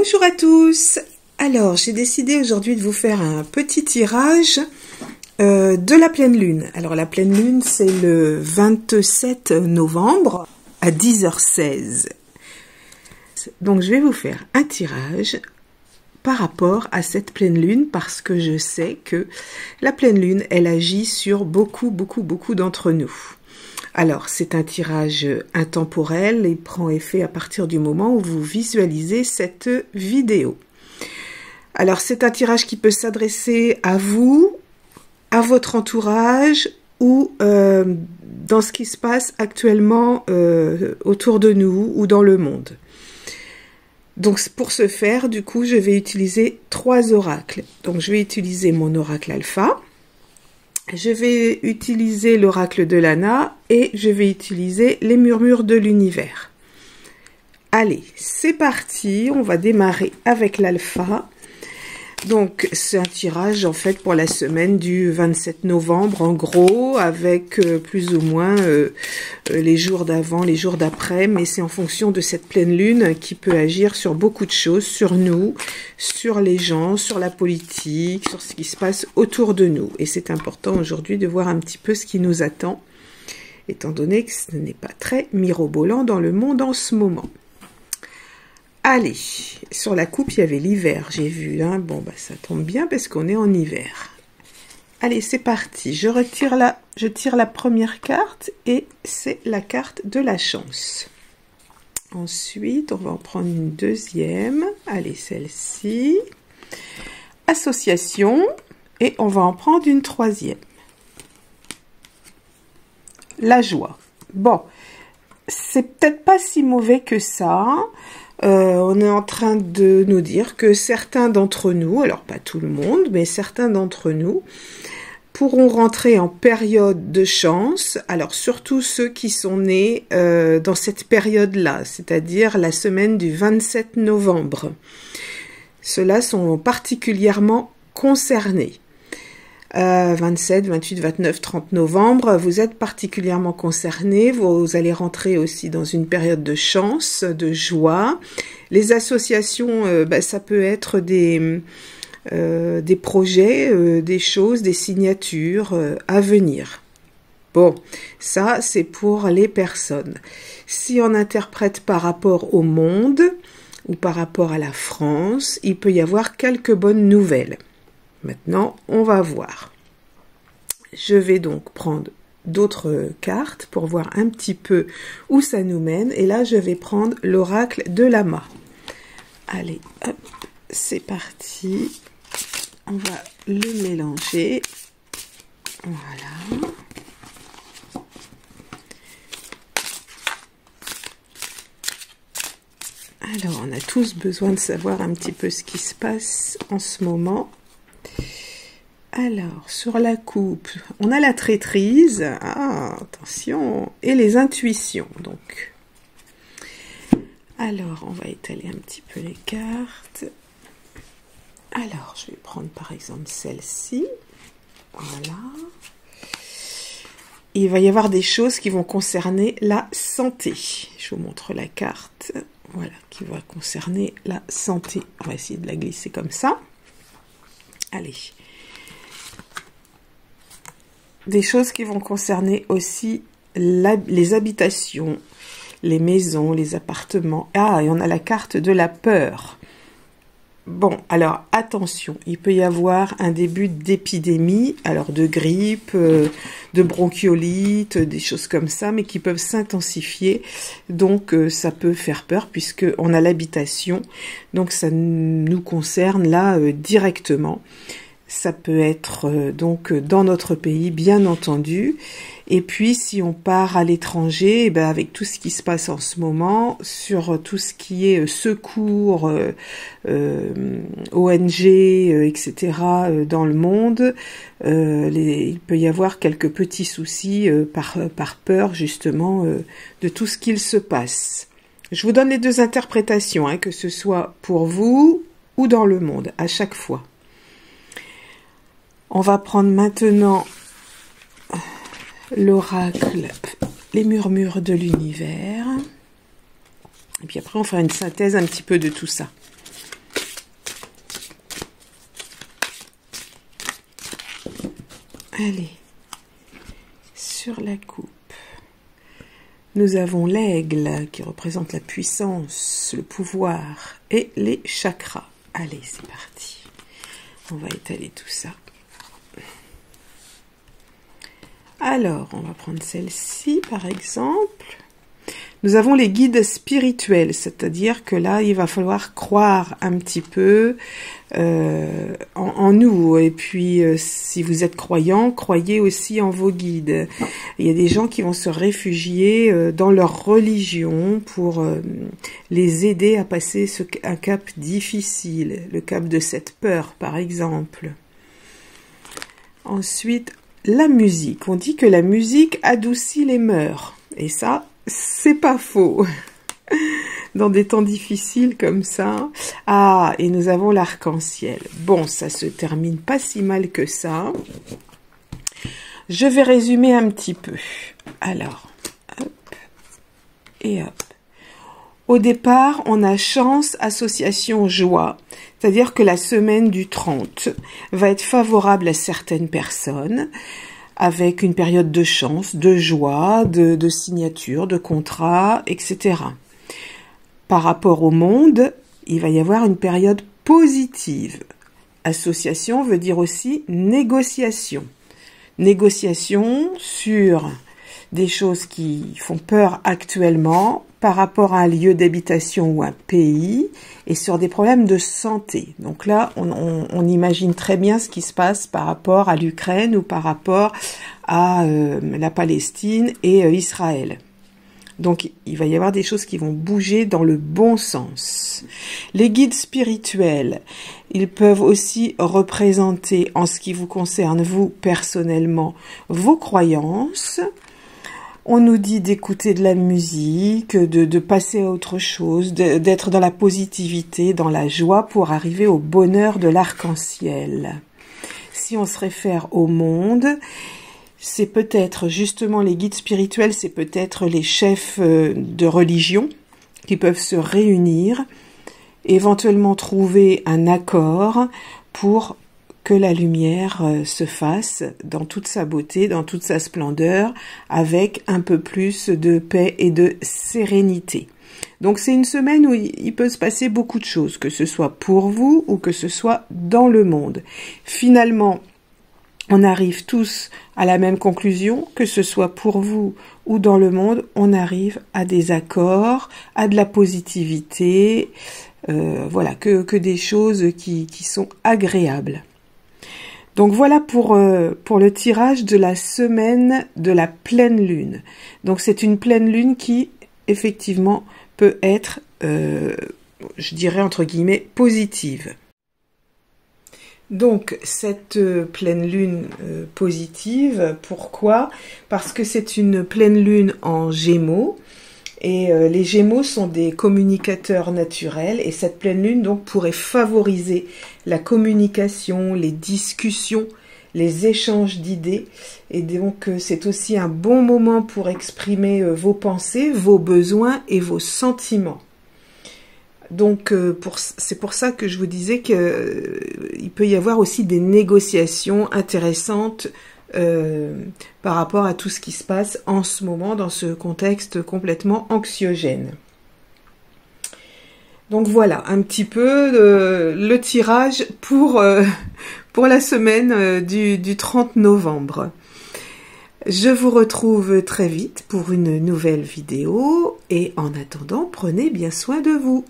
Bonjour à tous. Alors, j'ai décidé aujourd'hui de vous faire un petit tirage de la pleine lune. Alors, la pleine lune, c'est le 27 novembre à 10h16. Donc, je vais vous faire un tirage par rapport à cette pleine lune parce que je sais que la pleine lune, elle agit sur beaucoup d'entre nous. Alors, c'est un tirage intemporel et prend effet à partir du moment où vous visualisez cette vidéo. Alors, c'est un tirage qui peut s'adresser à vous, à votre entourage ou dans ce qui se passe actuellement autour de nous ou dans le monde. Donc, pour ce faire, du coup, je vais utiliser 3 oracles. Donc, je vais utiliser mon oracle alpha. Je vais utiliser l'oracle de Lana et je vais utiliser les murmures de l'univers. Allez, c'est parti, on va démarrer avec l'alpha. Donc, c'est un tirage en fait pour la semaine du 27 novembre en gros, avec plus ou moins les jours d'avant, les jours d'après, mais c'est en fonction de cette pleine lune qui peut agir sur beaucoup de choses, sur nous, sur les gens, sur la politique, sur ce qui se passe autour de nous. Et c'est important aujourd'hui de voir un petit peu ce qui nous attend, étant donné que ce n'est pas très mirobolant dans le monde en ce moment. Allez, sur la coupe, il y avait l'hiver, j'ai vu. Hein. Bon, bah, ça tombe bien parce qu'on est en hiver. Allez, c'est parti. Je tire la première carte et c'est la carte de la chance. Ensuite, on va en prendre une deuxième. Allez, celle-ci. Association. Et on va en prendre une troisième. La joie. Bon, c'est peut-être pas si mauvais que ça. On est en train de nous dire que certains d'entre nous, alors pas tout le monde, mais certains d'entre nous, pourront rentrer en période de chance, alors surtout ceux qui sont nés dans cette période-là, c'est-à-dire la semaine du 27 novembre. Ceux-là sont particulièrement concernés. 27, 28, 29, 30 novembre, vous êtes particulièrement concernés, vous allez rentrer aussi dans une période de chance, de joie. Les associations, ça peut être des projets, des choses, des signatures à venir. Bon, ça c'est pour les personnes. Si on interprète par rapport au monde ou par rapport à la France, il peut y avoir quelques bonnes nouvelles. Maintenant, on va voir. Je vais donc prendre d'autres cartes pour voir un petit peu où ça nous mène. Et là, je vais prendre l'oracle de Lama. Allez, hop, c'est parti. On va le mélanger. Voilà. Alors, on a tous besoin de savoir un petit peu ce qui se passe en ce moment. Alors, sur la coupe, on a la traîtrise, attention, et les intuitions, donc. Alors, on va étaler un petit peu les cartes. Alors, je vais prendre par exemple celle-ci, voilà. Il va y avoir des choses qui vont concerner la santé. Je vous montre la carte, voilà, qui va concerner la santé. On va essayer de la glisser comme ça. Allez. Des choses qui vont concerner aussi les habitations, les maisons, les appartements. Ah, et on a la carte de la peur. Bon, alors attention, il peut y avoir un début d'épidémie, alors de grippe, de bronchiolite, des choses comme ça, mais qui peuvent s'intensifier. Donc ça peut faire peur puisqu'on a l'habitation, donc ça nous concerne là directement. Ça peut être donc dans notre pays, bien entendu. Et puis, si on part à l'étranger, avec tout ce qui se passe en ce moment, sur tout ce qui est secours, ONG, etc., dans le monde, il peut y avoir quelques petits soucis par peur, justement, de tout ce qu'il se passe. Je vous donne les deux interprétations, que ce soit pour vous ou dans le monde, à chaque fois. On va prendre maintenant l'oracle, les murmures de l'univers. Et puis après, on fera une synthèse un petit peu de tout ça. Allez, sur la coupe, nous avons l'aigle qui représente la puissance, le pouvoir et les chakras. Allez, c'est parti. On va étaler tout ça. Alors, on va prendre celle-ci, par exemple. Nous avons les guides spirituels, c'est-à-dire que là, il va falloir croire un petit peu en nous. Et puis, si vous êtes croyant, croyez aussi en vos guides. Il y a des gens qui vont se réfugier dans leur religion pour les aider à passer un cap difficile, le cap de cette peur, par exemple. Ensuite, la musique. On dit que la musique adoucit les mœurs. Et ça, c'est pas faux. Dans des temps difficiles comme ça. Ah, et nous avons l'arc-en-ciel. Bon, ça se termine pas si mal que ça. Je vais résumer un petit peu. Alors, hop, et hop. Au départ, on a chance, association, joie. C'est-à-dire que la semaine du 30 va être favorable à certaines personnes, avec une période de chance, de joie, de signature, de contrat, etc. Par rapport au monde, il va y avoir une période positive. Association veut dire aussi négociation. Négociation sur des choses qui font peur actuellement par rapport à un lieu d'habitation ou un pays et sur des problèmes de santé. Donc là, on imagine très bien ce qui se passe par rapport à l'Ukraine ou par rapport à la Palestine et Israël. Donc, il va y avoir des choses qui vont bouger dans le bon sens. Les guides spirituels, ils peuvent aussi représenter, en ce qui vous concerne, vous, personnellement, vos croyances. On nous dit d'écouter de la musique, de passer à autre chose, d'être dans la positivité, dans la joie pour arriver au bonheur de l'arc-en-ciel. Si on se réfère au monde, c'est peut-être justement les guides spirituels, c'est peut-être les chefs de religion qui peuvent se réunir, éventuellement trouver un accord pour que la lumière se fasse dans toute sa beauté, dans toute sa splendeur, avec un peu plus de paix et de sérénité. Donc c'est une semaine où il peut se passer beaucoup de choses, que ce soit pour vous ou que ce soit dans le monde. Finalement, on arrive tous à la même conclusion, que ce soit pour vous ou dans le monde, on arrive à des accords, à de la positivité, voilà, que des choses qui sont agréables. Donc voilà pour le tirage de la semaine de la pleine lune. Donc c'est une pleine lune qui, effectivement, peut être, je dirais entre guillemets, positive. Donc cette pleine lune positive, pourquoi? Parce que c'est une pleine lune en Gémeaux. Et les Gémeaux sont des communicateurs naturels et cette pleine lune donc pourrait favoriser la communication, les discussions, les échanges d'idées. Et donc c'est aussi un bon moment pour exprimer vos pensées, vos besoins et vos sentiments. Donc c'est pour ça que je vous disais qu'il peut y avoir aussi des négociations intéressantes par rapport à tout ce qui se passe en ce moment dans ce contexte complètement anxiogène. Donc voilà, un petit peu le tirage pour la semaine du 30 novembre. Je vous retrouve très vite pour une nouvelle vidéo et en attendant, prenez bien soin de vous.